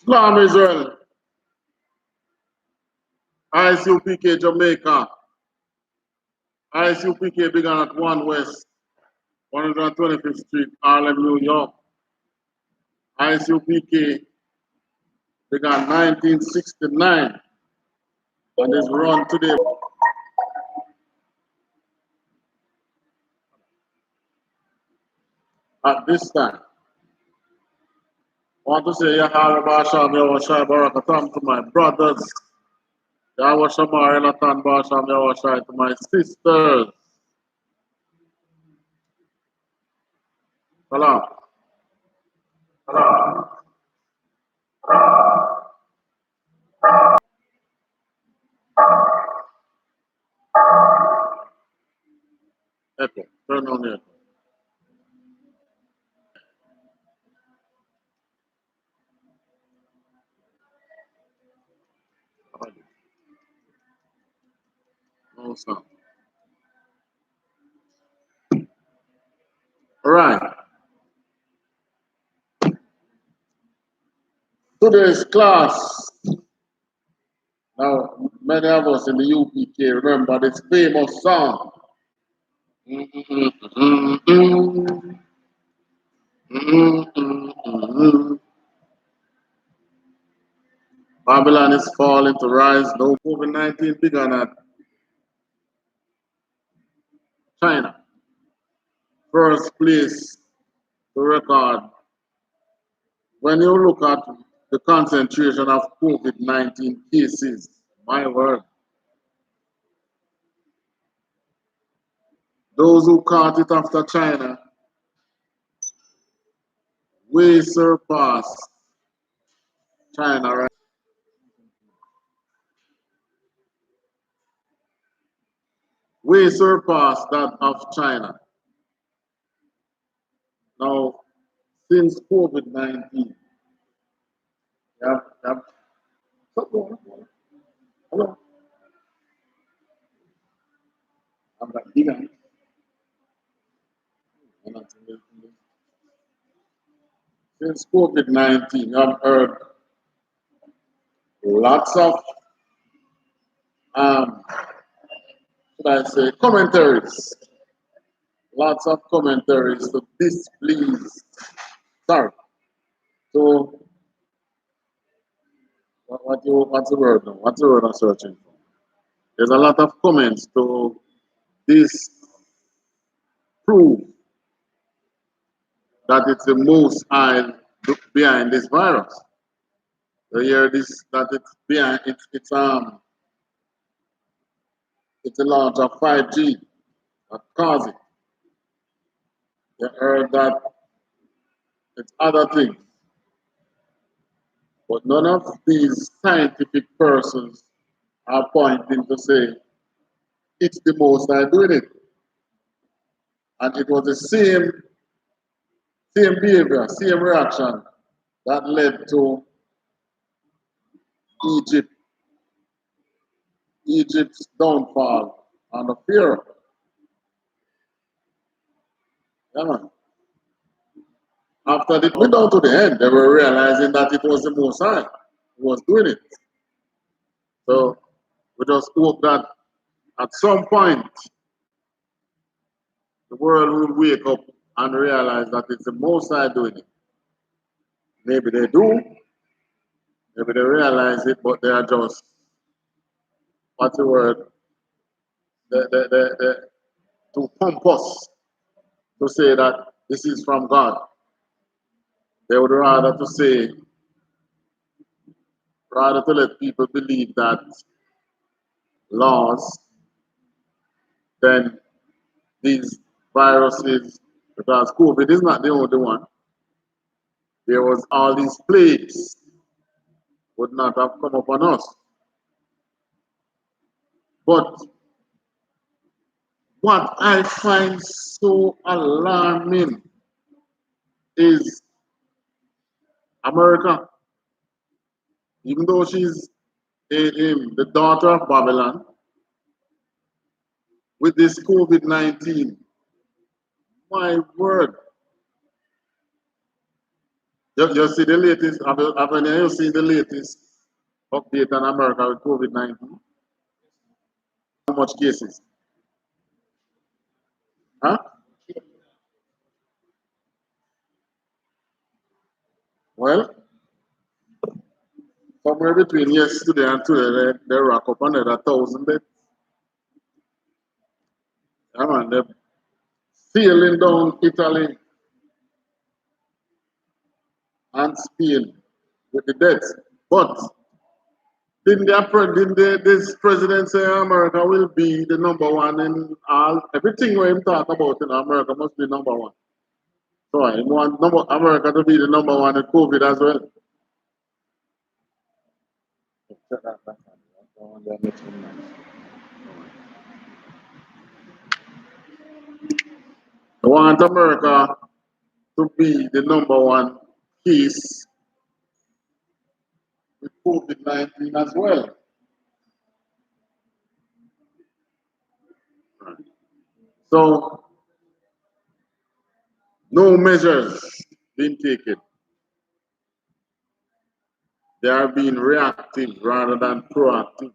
Shalom Israel, I.S.U.P.K. Jamaica, I.S.U.P.K. began at 1 West, 125th Street, Harlem, New York. I.S.U.P.K. began 1969 and is run today. At this time, I want to say Yahweh Basham, Yahweh Shai Barakatam to my brothers, Yahweh Shamar Elatan Basham, Yahweh Shai to my sisters. Salam. Salam. Echo, turn on the echo. No sound. All right. Today's class. Now, many of us in the UPK remember this famous song. Babylon is falling to rise. No, COVID-19 began at China. First place to record. When you look at the concentration of COVID-19 cases, my word, those who caught it after China way surpassed China, right? Way surpassed that of China. Now, since COVID-19, yeah. Hello. I'm not digging. Since COVID-19, I've heard lots of, should I say, commentaries. Lots of commentaries to displease. Sorry. So, what's the word now? What's the word I'm searching for? There's a lot of comments to disprove that it's the Most High behind this virus. You hear this, that it's behind, it's the launch of 5G that caused it. You heard that it's other things. But none of these scientific persons are pointing to say it's the Most High doing it. And it was the same behavior, same reaction that led to Egypt's downfall and the fear. Yeah, man. After they went down to the end, they were realizing that it was the Most High who was doing it. So we just hope that at some point the world will wake up and realize that it's the Most High doing it. Maybe they do, maybe they realize it, but they are just, what's the word, too pompous to say that this is from God. They would rather to let people believe that laws, then these viruses, because COVID is not the only one. There was all these plagues would not have come upon us. But what I find so alarming is America, even though she's the daughter of Babylon, with this COVID-19, my word, You see the latest, have you seen the latest update on America with COVID-19? How much cases? Huh? Well, somewhere between yesterday and today, they rack up another 1,000 deaths. Yeah, man, they're sailing down Italy and Spain with the deaths. But this president say America will be the number one in all, everything where him talk about in America must be number one. So I want America to be the number one in COVID as well. I want America to be the number one case with COVID-19 as well. So no measures being taken. They are being reactive rather than proactive.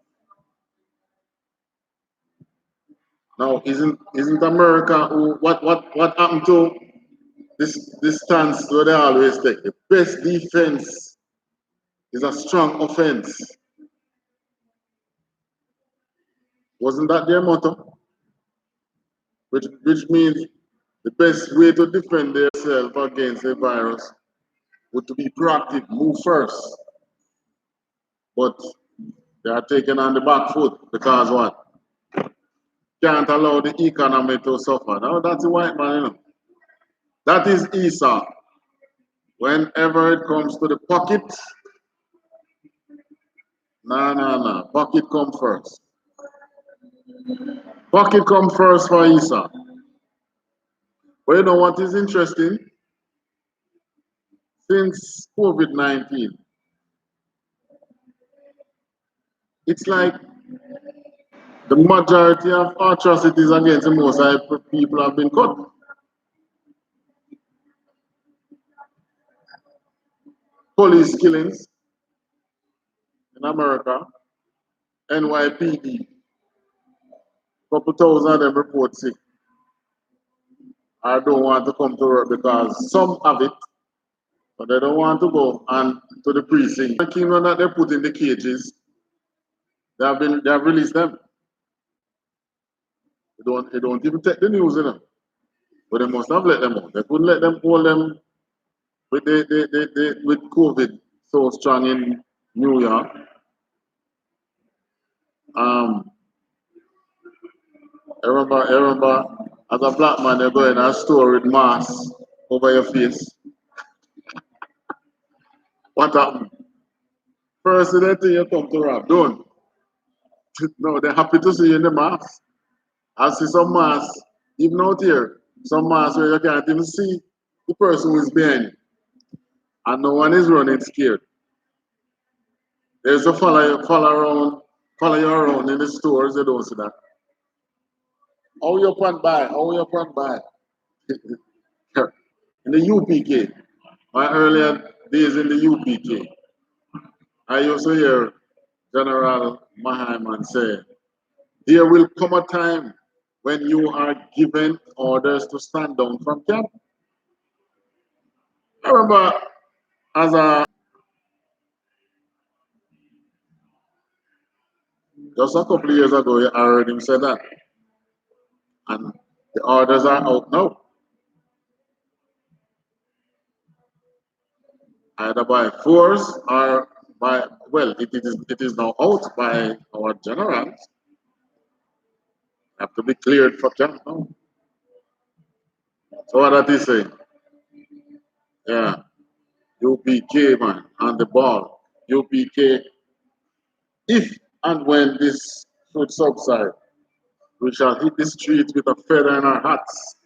Now, isn't America what happened to this stance where they always take? The best defense is a strong offense. Wasn't that their motto? Which means the best way to defend themselves against a virus would to be proactive, move first. But they are taking on the back foot because what? Can't allow the economy to suffer. Now that's the white man, you know. That is Esau. Whenever it comes to the pocket, no. Pocket come first. Pocket come first for Esau. But you know what is interesting? Since COVID-19, it's like the majority of atrocities against the most people have been cut. Police killings in America, NYPD, couple thousand of them report sick. I don't want to come to work because some have it, but they don't want to go and to the precinct. The children that they put in the cages, they have released them. They don't even take the news in them. But they must have let them out. They couldn't let them hold them with with COVID so strong in New York. I remember as a black man, you go in a store with mask over your face. What happened? First, they tell you come to rob. Don't. No, they're happy to see you in the mask. I see some masks, even out here, some masks where you can't even see the person who is behind you. And no one is running scared. There's a follow you around in the stores, they don't see that. How you can buy? How you can buy? In the UPK, my earlier days in the UPK, I used to hear General Mahaman say, there will come a time when you are given orders to stand down from camp. I remember as a just a couple of years ago, I heard him say that. And the orders are out now. Either by force or by, well, it is now out by our generals. Have to be cleared for camp now. So what that is saying? Yeah, UPK man on the ball. UPK, if and when this should subside, we shall hit the streets with a feather in our hats.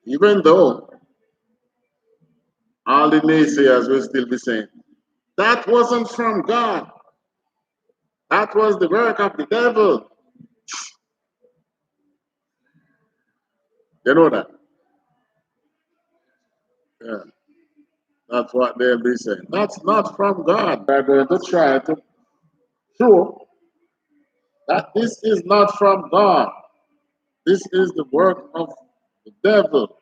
Even though all the naysayers will still be saying, that wasn't from God. That was the work of the devil. You know that. That's what they'll be saying. That's not from God. They're going to try to show that this is not from God. This is the work of the devil.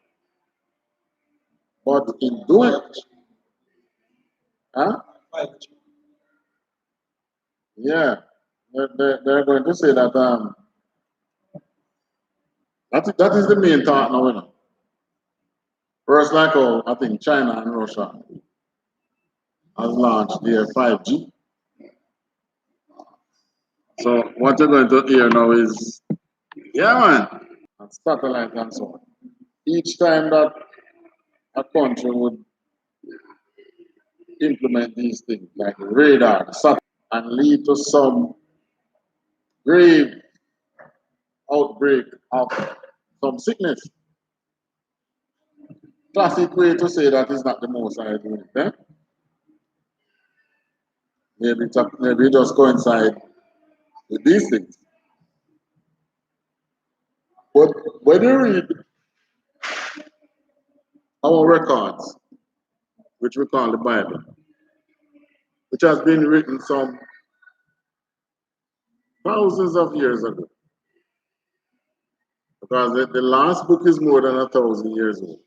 But in doing it, huh? Yeah, they're going to say that that is the main thought now, you know. First, like how I think China and Russia has launched their 5G. So what you're going to hear now is, yeah, man, and satellite and so on. Each time that a country would implement these things, like radar, satellite, and lead to some grave outbreak of some sickness. Classic way to say that is not the most I doing it, eh? Maybe it just coincide with these things. But when you read our records, which we call the Bible, which has been written some thousands of years ago, because the last book is more than 1,000 years old,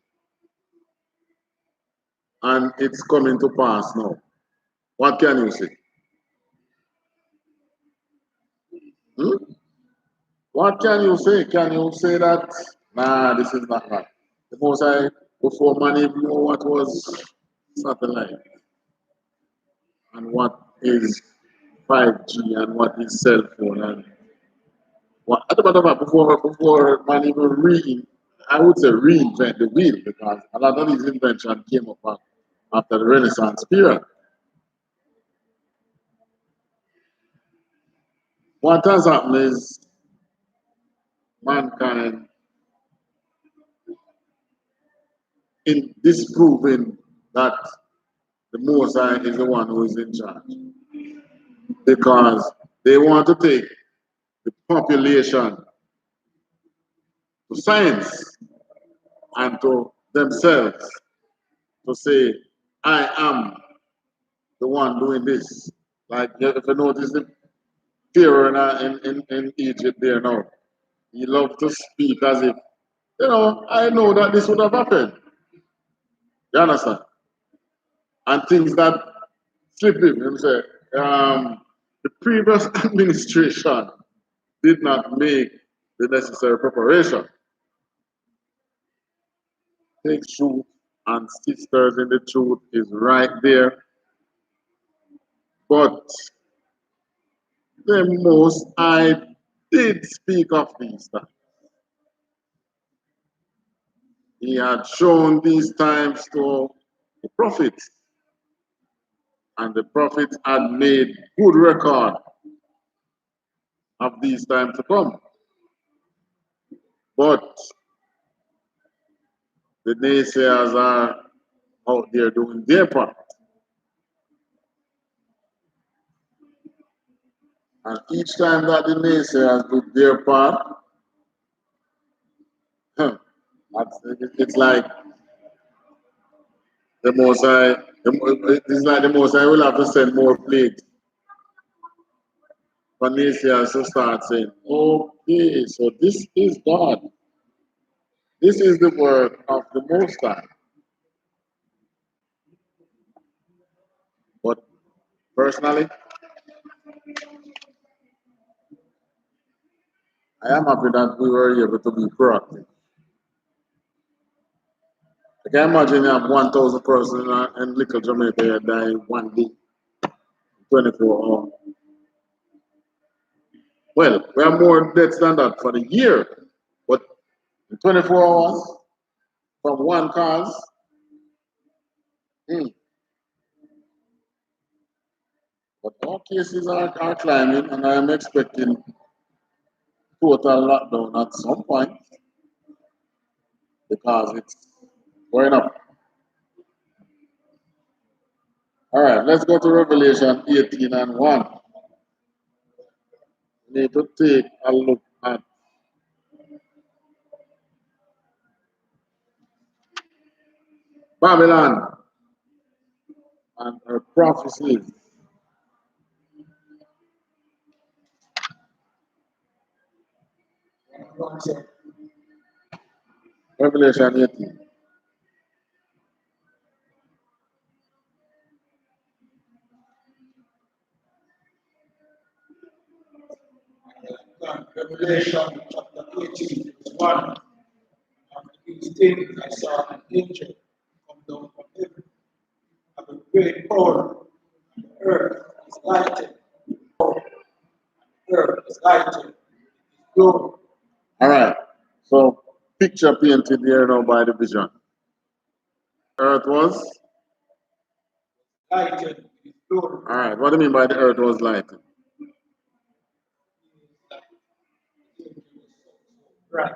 and it's coming to pass now. What can you say? Hmm? What can you say? Can you say that, nah, this is not right? The most I, before man even know what was satellite and what is 5G and what is cell phone and what, at the matter of fact, before man even I would say reinvent the wheel because a lot of these inventions came up after the Renaissance period. What has happened is mankind in disproving that the Most High is the one who is in charge because they want to take the population to science and to themselves to say, I am the one doing this. Like if you notice the Pharaoh in Egypt there now, he loved to speak as if, I know that this would have happened. You understand? And things that slip him. Him say, the previous administration did not make the necessary preparation. Take truth and sisters in the truth is right there. But the Most I did speak of these times. He had shown these times to the prophets, and the prophets had made good record of these times to come. But the naysayers are out there doing their part. And each time that the naysayers do their part, it's like the Most High, it's like the Most High will have to send more plagues for naysayers to start saying, okay, so this is God. This is the work of the Most High. But personally, I am happy that we were able to be proactive. I can imagine you have 1,000 persons in little Jamaica die one day, 24 hours. Well, we have more deaths than that for the year, but in 24 hours from one cause, but all cases are climbing, and I am expecting total lockdown at some point because it's going up. All right, let's go to Revelation 18 and 1. We need to take a look at Babylon. prophecies. Revelation 18. Revelation chapter 18, verse 1. After these things I saw an angel come down from heaven, having great power, and the earth is lighted. The earth is lighted. It is glory. All right. So picture painted here now by the vision. Earth was? Lighted. It is glory. All right. What do you mean by the earth was lighted? Bright.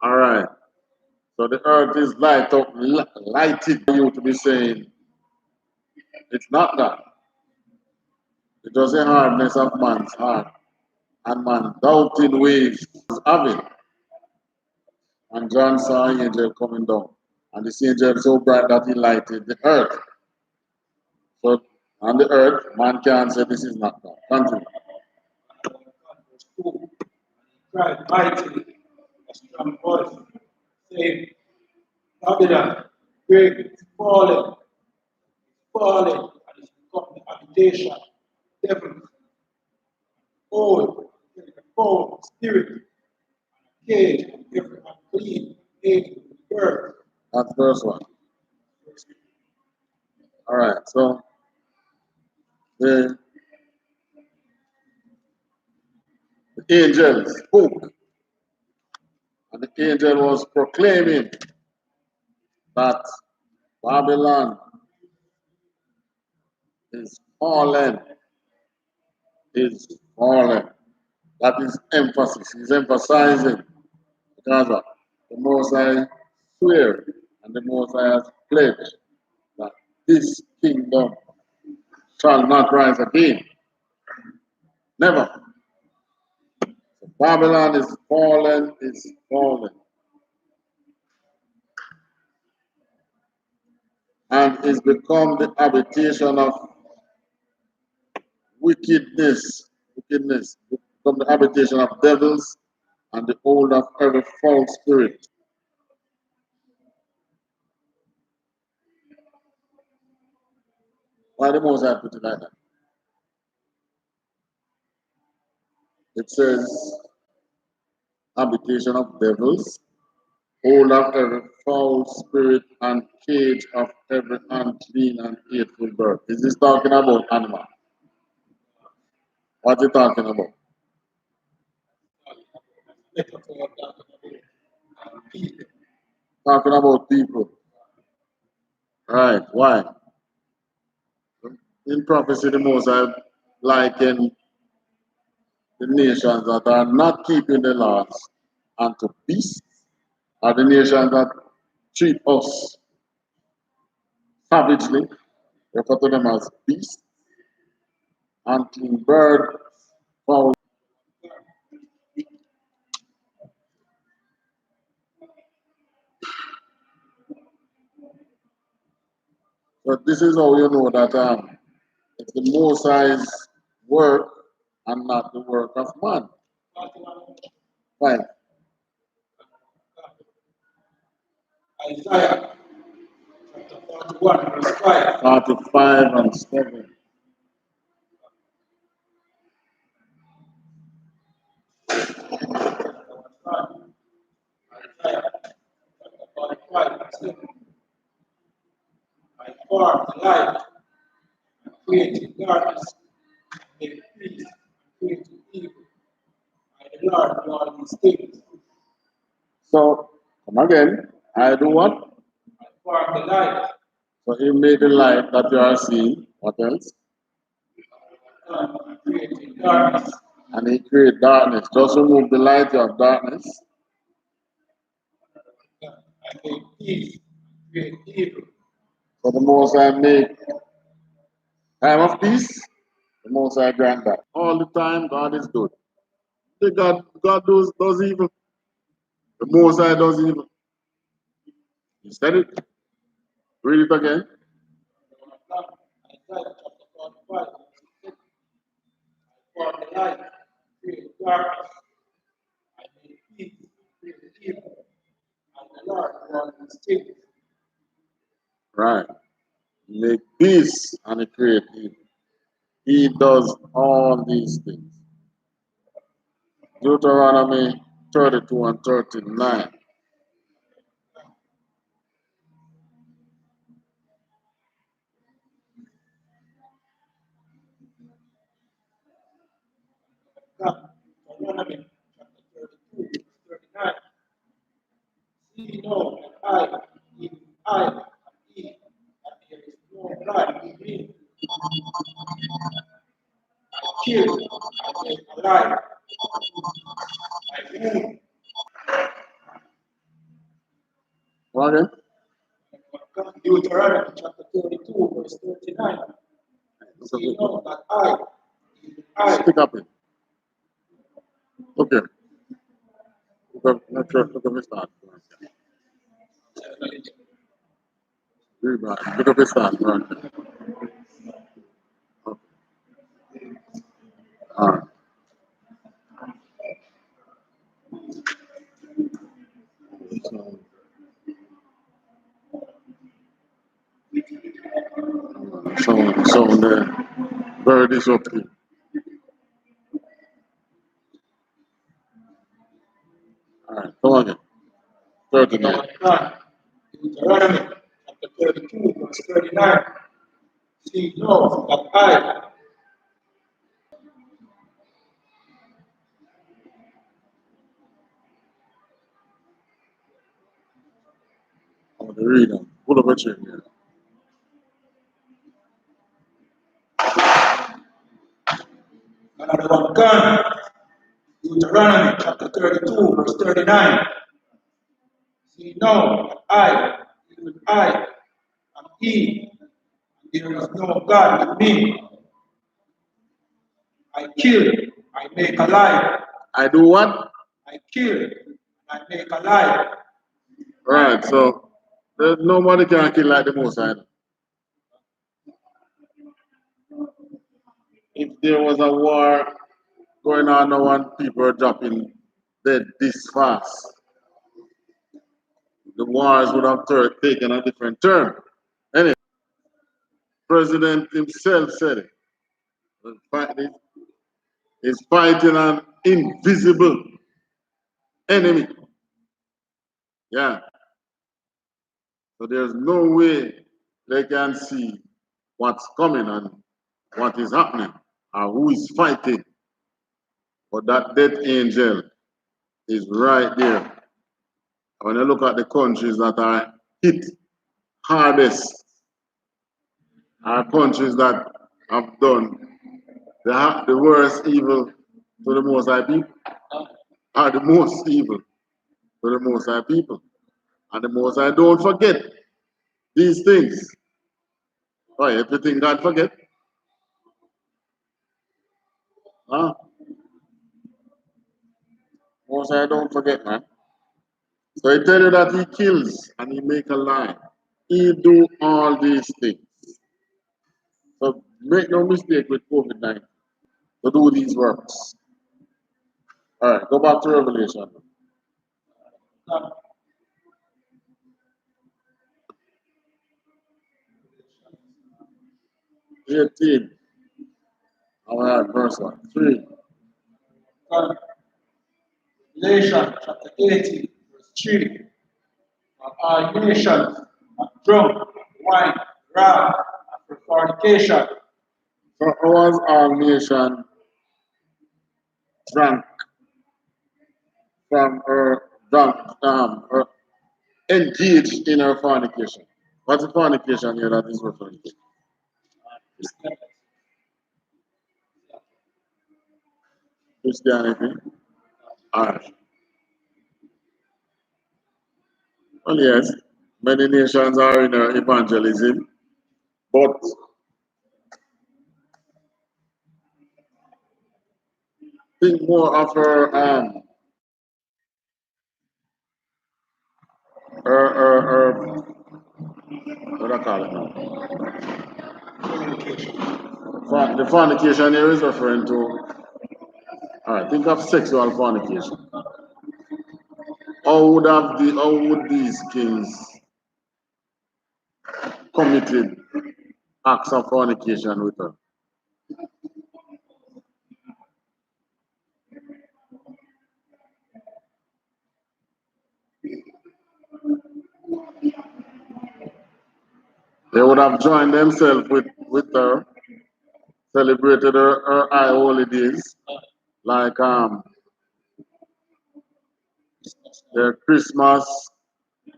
All right. So the earth is lighted for you to be saying it's not that. It was the hardness of man's heart and man doubting ways of it. And John saw an angel coming down. And this angel so bright that he lighted the earth. So on the earth, man can't say this is not God. Continue. Verse 2. He cried mightily, a strong voice, saying, Babylon, great is fallen, and is become the habitation of devils, old, the foul spirit, cage of every unclean angel of the earth. That's verse 1. All right. So the angel spoke. And the angel was proclaiming that Babylon is fallen, is fallen. That is emphasis. He's emphasizing because of the Most High swear and the Most High has pledged that this kingdom shall not rise again. Never. So Babylon is fallen, is fallen. And is become the habitation of wickedness, become the habitation of devils and the hold of every false spirit. Why the Most High put it like that? It says habitation of devils, hold of every foul spirit, and cage of every unclean and hateful bird. Is this talking about animal? What is it talking about? Talking about people. Right, why? In prophecy, the Most High liken the nations that are not keeping the laws unto beasts, are the nations that treat us savagely, refer to them as beasts, unclean bird, foul. But this is how you know that it's the Most High's work and not the work of man. Right. Isaiah chapter 41, verse 5. 45 and 7. Isaiah chapter 45, verse 7. I form the light and created darkness, and made peace and created evil. I the Lord do all these things. So, come again. I do what? I form the light So he made the light that you are seeing. What else? and created darkness. And he created darkness. Just remove the light, you have darkness. I made peace and created evil. So the Most High make time of peace. The Most High grant that. All the time, God is good. The God does evil. The Most High does evil. He said it. Read it again. Isaiah chapter 45, for the light, create darkness, I make peace, create evil, and the Lord was still. Right. Make peace and he create evil. He does all these things. Deuteronomy 32 and 39. Deuteronomy chapter 32, verse 39. See now that even I, am He, that there is no God in me. I kill, I make alive, I wound. What again? Deuteronomy chapter 32, verse 39. See now that even I, Stick up it. Okay. Look at me start. Look at me start. Right. Okay. All right. So the very disruptive. All right. Come on again. 39. Deuteronomy chapter 32, verse 39. See now that I, I'm going to read them. Pull up a chair here. another one gun. Deuteronomy chapter 32, verse 39. See now that I, even I, am He, and there is no God with me. I kill, I make alive. I do what? I kill, I make alive. Right. So nobody can kill like the Most High. If there was a war going on now and people are dropping dead this fast, the wars would have taken a different turn. Anyway, President himself said it. He's fighting an invisible enemy. Yeah. So there's no way they can see what's coming and what is happening or who is fighting. But that death angel is right there. When you look at the countries that are hit hardest, are countries that have done the worst evil to the Most High people, are the most evil to the Most High people. And the Most High don't forget these things. Oh, everything God forget? Huh? Most High don't forget, man. So he tell you that he kills and he make alive. He do all these things. So make no mistake with COVID-19 to do these works. All right, go back to Revelation. 18. All right, verse 1. 3. Revelation chapter 18, verse 3. Our nations are drunk with wine, wrath, and fornication. So was our nation drunk from her her engaged in her fornication? What's the fornication here that is referring to? Christianity. All right. Well, yes, many nations are in evangelism, but think more of her what I call it now? Fornication. The fornication here is referring to, all right, think of sexual fornication. How would these kings committed acts of fornication with her? They would have joined themselves with her, celebrated her high holidays, like their Christmas,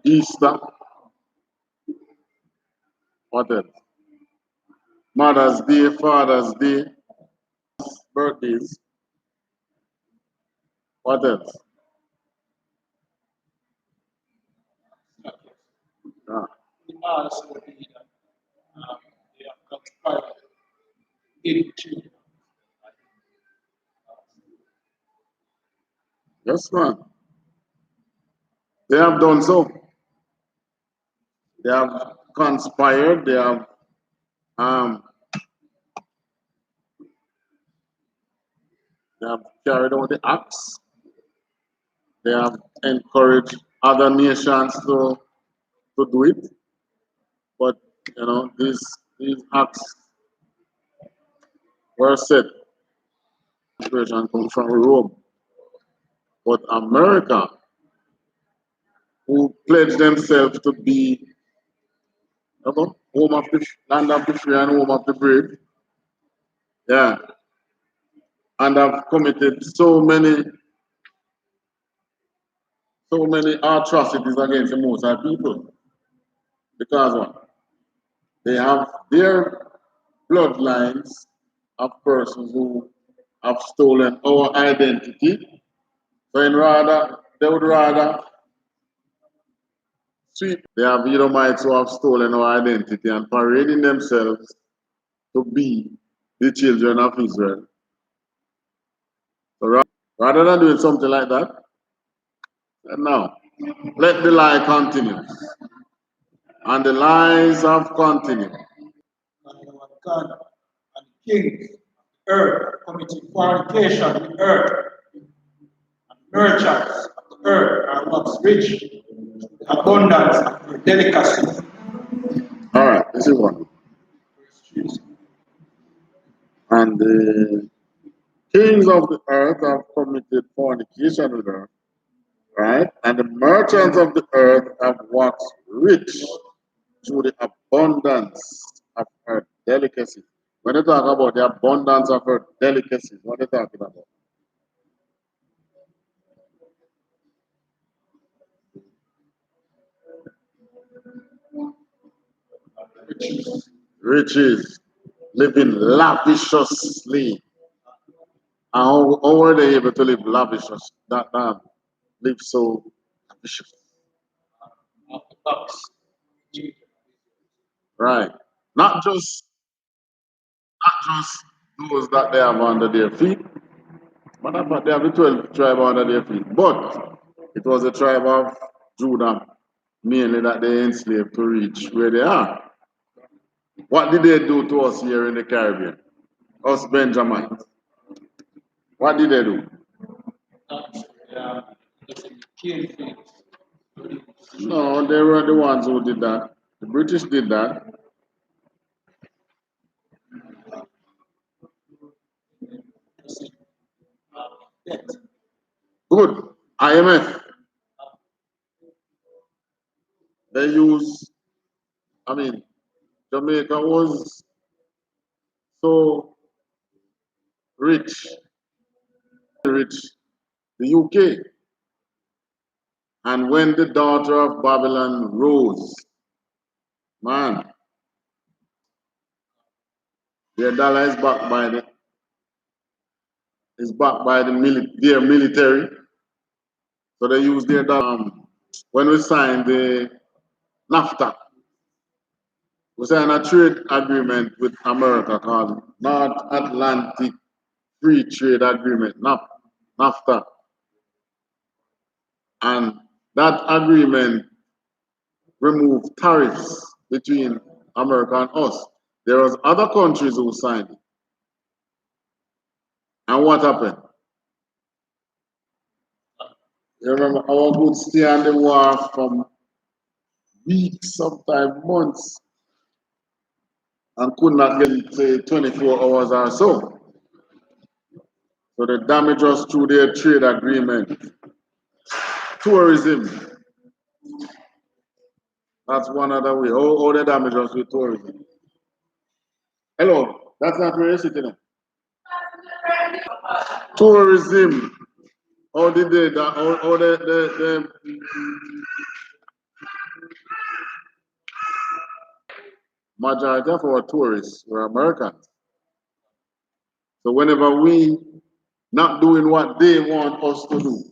Easter, what else? Mother's Day, Father's Day, birthdays, what else? Ah, Also, they have conspired into yes, man. They have done so. They have conspired. They have um, carried out the acts. They have encouraged other nations to do it. But these acts were set. Inspiration comes from Rome. But America, who pledged themselves to be home of the land of the free and home of the brave, yeah, and have committed so many atrocities against the most high people. Because what? They have their bloodlines of persons who have stolen our identity. So they would rather sweep. They have Edomites who have stolen our identity and parading themselves to be the children of Israel. So rather than doing something like that, now let the lie continue. And the lies have continued. God and kings of the earth committing fornication with the earth, and merchants of the earth are what's rich, the abundance of their delicacy. All right, this is one. And the kings of the earth have committed fornication with her, right? And the merchants of the earth have waxed rich through the abundance of her delicacies. When they talk about the abundance of her delicacies, what are they talking about? Riches, living lavishly. And how were they able to live lavishly? That live so lavish. Right. Not just those that they have under their feet, but they have the 12 tribe under their feet. But it was the tribe of Judah mainly that they enslaved to reach where they are. What did they do to us here in the Caribbean? Us Benjamites. What did they do? No, they were the ones who did that. The British did that. Good. IMF. They use, Jamaica was so rich, the UK. And when the daughter of Babylon rose, man, their dollar is backed by their military. So they use their dollar. When we signed the NAFTA, we signed a trade agreement with America called North Atlantic Free Trade Agreement, NAFTA. And that agreement removed tariffs between America and us. There was other countries who signed it. And what happened? You remember our good stay on the war from weeks, sometimes months, and could not get say 24 hours or so. So they damaged us through their trade agreement. Tourism. That's one other way. How they damage us with tourism. Hello, that's not where you're sitting. Tourism. How did they, how the majority of our tourists were Americans. So whenever we not doing what they want us to do,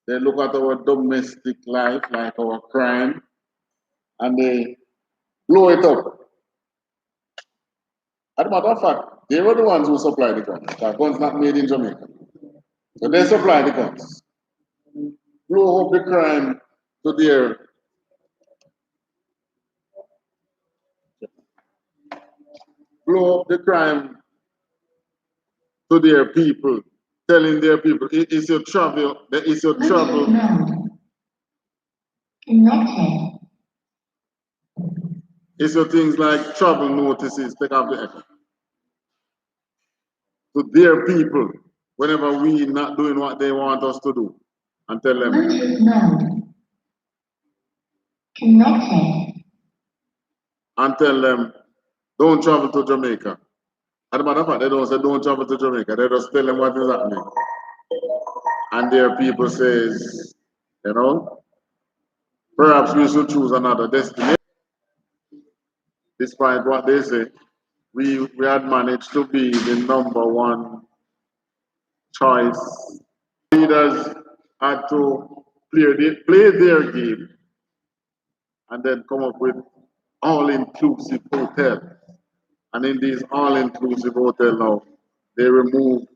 they look at our domestic life, like our crime, and they blow it up. As a matter of fact, they were the ones who supplied the guns. The guns not made in Jamaica. So they supply the guns. Blow up the crime to their blow up the crime to their people, telling their people, it's your travel, it's your travel. It's your things like travel notices, take off the effort. To their people, whenever we not doing what they want us to do, and tell them. And tell them, don't travel to Jamaica. As a matter of fact, they don't say don't travel to Jamaica. They just tell them what is happening. And their people says, you know, perhaps we should choose another destination. Despite what they say, we had managed to be the #1 choice. Leaders had to play their game and then come up with all-inclusive hotel. And in these all-inclusive hotel now, they remove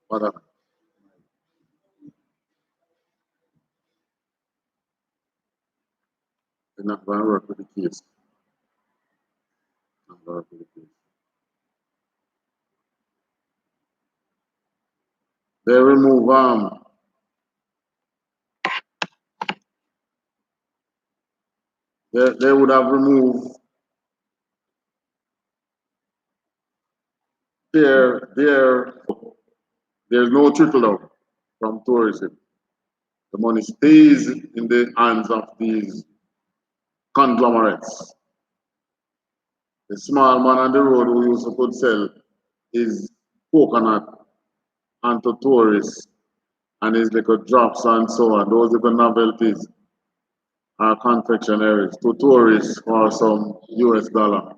what happened? They're not going to work with the case. Not going to work with the case. They remove they would have removed there's no trickle out from tourism. The money stays in the hands of these conglomerates. The small man on the road who used to could sell his coconut onto tourists and his little drops and so on, those little novelties are confectionaries to tourists for some US dollar.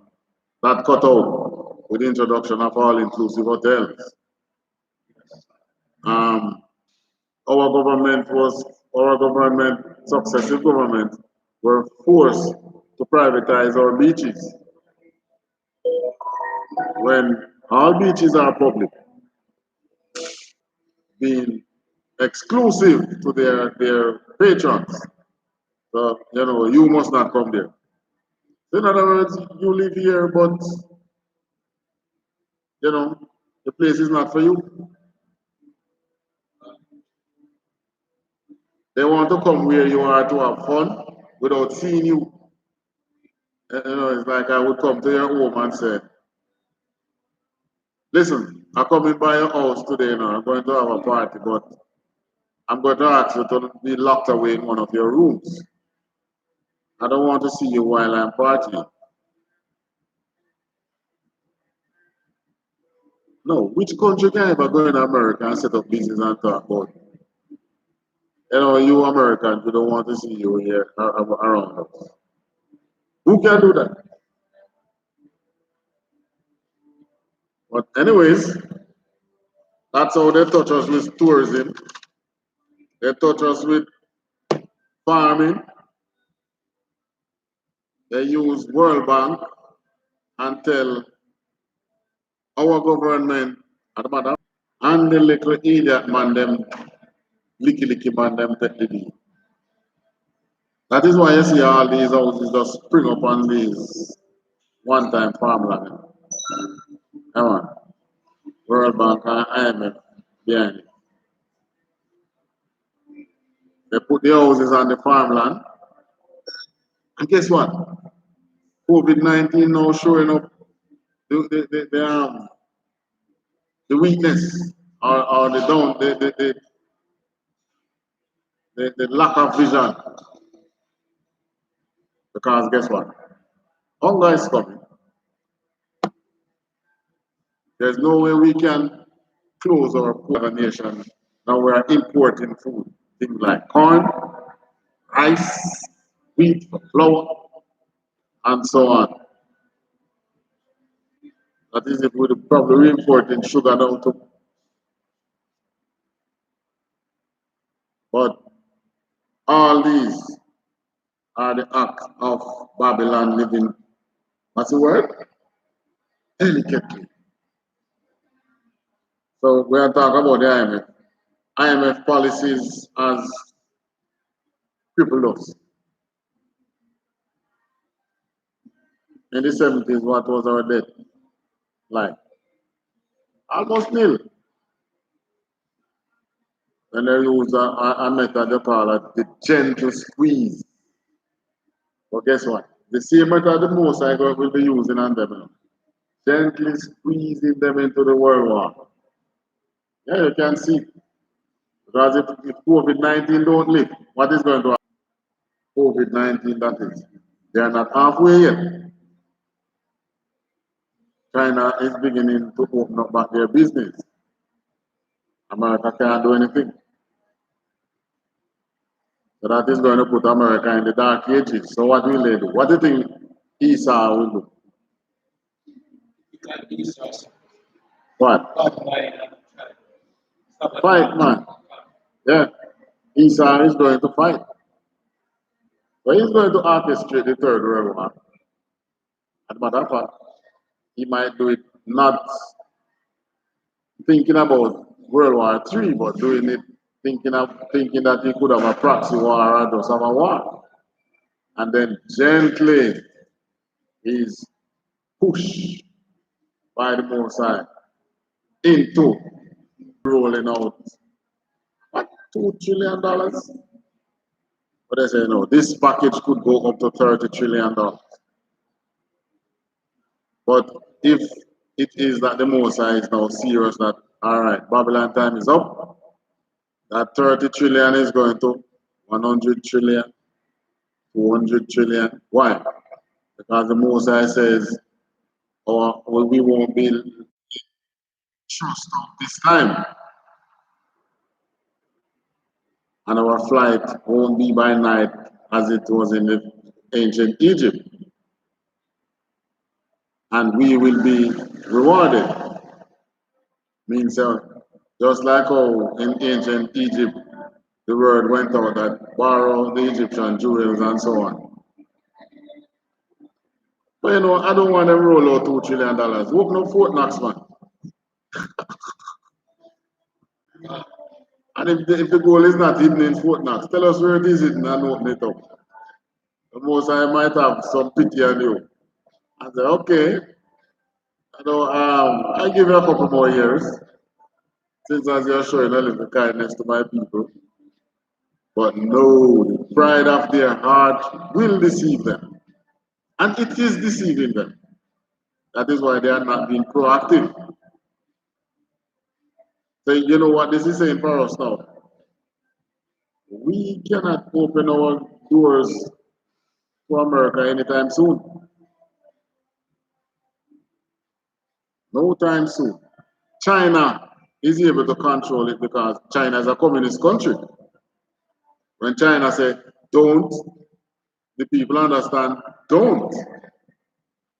That cut out with the introduction of all-inclusive hotels. Our government, successive government, were forced to privatize our beaches. When all beaches are public, being exclusive to their patrons. So, you know, you must not come there. In other words, you live here, but, you know, the place is not for you. They want to come where you are to have fun without seeing you. You know, it's like I would come to your home and say, listen, I'm coming by your house today now. I'm going to have a party, but I'm going to ask you to be locked away in one of your rooms. I don't want to see you while I'm partying. No, which country can ever go in America and set up business and talk about? You know, you Americans, we don't want to see you here around us. Who can do that? But anyways, that's how they touch us with tourism. They touch us with farming. They use World Bank and tell our government and the little idiot man them, licky man them take the deal. That is why you see all these houses just spring up on these one-time farmland. Come on. World Bank and IMF behind it. They put the houses on the farmland. And guess what? COVID-19 now showing up the weakness or the down the lack of vision. Because guess what? Hunger is coming. There's no way we can close our poor nation. Now we are importing food, things like corn, rice, wheat, flour, and so on. That is if we probably importing sugar now too. But all these are the act of Babylon living, what's the word? Delicately. So we are talking about the IMF. IMF policies as crippled us. In the 70s, what was our debt like? Almost nil. And they use a method they call it the gentle squeeze. But guess what? The same method the most I will be using on them. Gently squeezing them into the world war. Yeah, you can see. Because if COVID-19 don't live, what is going to happen? COVID-19, that is. They are not halfway yet. China is beginning to open up back their business. America can't do anything. So that is going to put America in the dark ages. So what will they do? What do you think Esau will do? What? Fight, man. Yeah. Esau is going to fight. But he's going to orchestrate the third world war. As a matter of fact, he might do it not thinking about World War III, but doing it thinking that he could have a proxy war or just have a war. And then gently he's pushed by the Most High into rolling out what, $2 trillion? But they say no, this package could go up to $30 trillion. But if it is that the Most High is now serious that all right, Babylon time is up, that 30 trillion is going to 100 trillion, 200 trillion. Why? Because the Most High says, oh, well, we won't be trust out this time. And our flight won't be by night as it was in the ancient Egypt. And we will be rewarded. Means just like how in ancient Egypt the word went out that borrow the Egyptian jewels and so on. But you know, I don't want them roll out $2 trillion. Open up Fort Knox, man. And if the goal is not hidden in Fort Knox, tell us where it is hidden and open it up. The most I might have some pity on you. I said, okay, you know, I'll give you a couple more years, since as you're showing a little kindness to my people. But no, the pride of their heart will deceive them. And it is deceiving them. That is why they are not being proactive. So you know what this is saying for us now? We cannot open our doors to America anytime soon. No time soon. China is able to control it because China is a communist country. When China says don't, the people understand don't.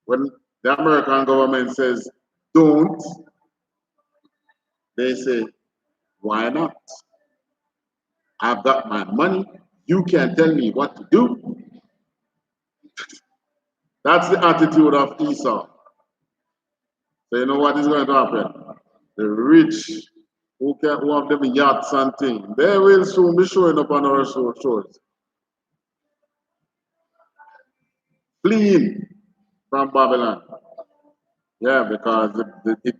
When the American government says don't, they say, why not? I've got my money. You can't tell me what to do. That's the attitude of Esau. So you know what is going to happen? The rich who have them yachts and things, they will soon be showing up on our shores. fleeing from Babylon. Yeah, because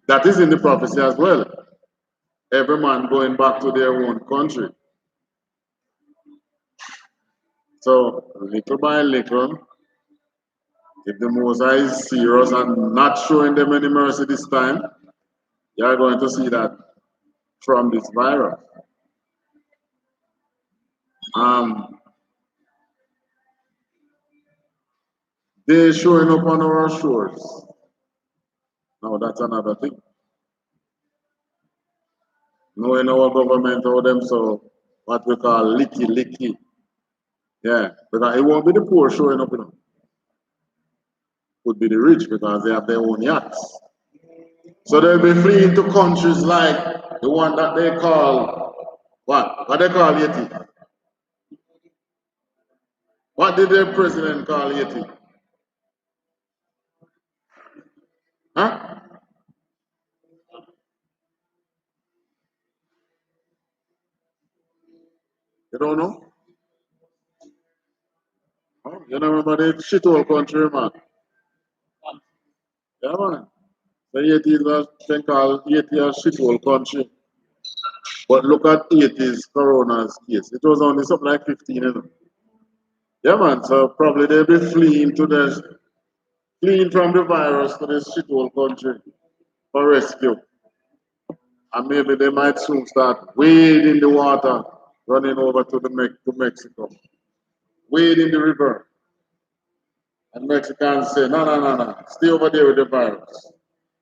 that is in the prophecy as well. Every man going back to their own country. So little by little, if the Mosai is serious and not showing them any mercy this time, you are going to see that from this virus. They're showing up on our shores. Now that's another thing. Knowing our government, how them so what we call licky. Yeah, because it won't be the poor showing up, Could be the rich because they have their own yachts. So they'll be fleeing to countries like the one that they call what? What they call Haiti? What did their president call Haiti? Huh? You don't know? Oh, you know remember the shithole country, man? Yeah, man. The Haiti was they call Haiti a shithole country. But look at Haiti's corona's case. It was only something like 15. Yeah, man. So probably they'll be fleeing from the virus to this shithole country for rescue. And maybe they might soon start wading in the water, running over to Mexico. Wade in the river. And Mexicans say, no, stay over there with the virus.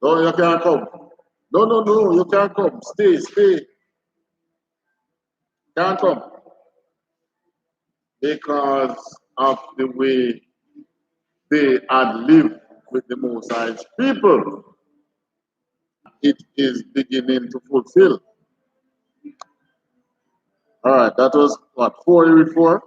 No, you can't come. No, you can't come. Stay. Can't come. Because of the way they had lived with the Most High people. It is beginning to fulfill. All right, that was what, 4 you read for?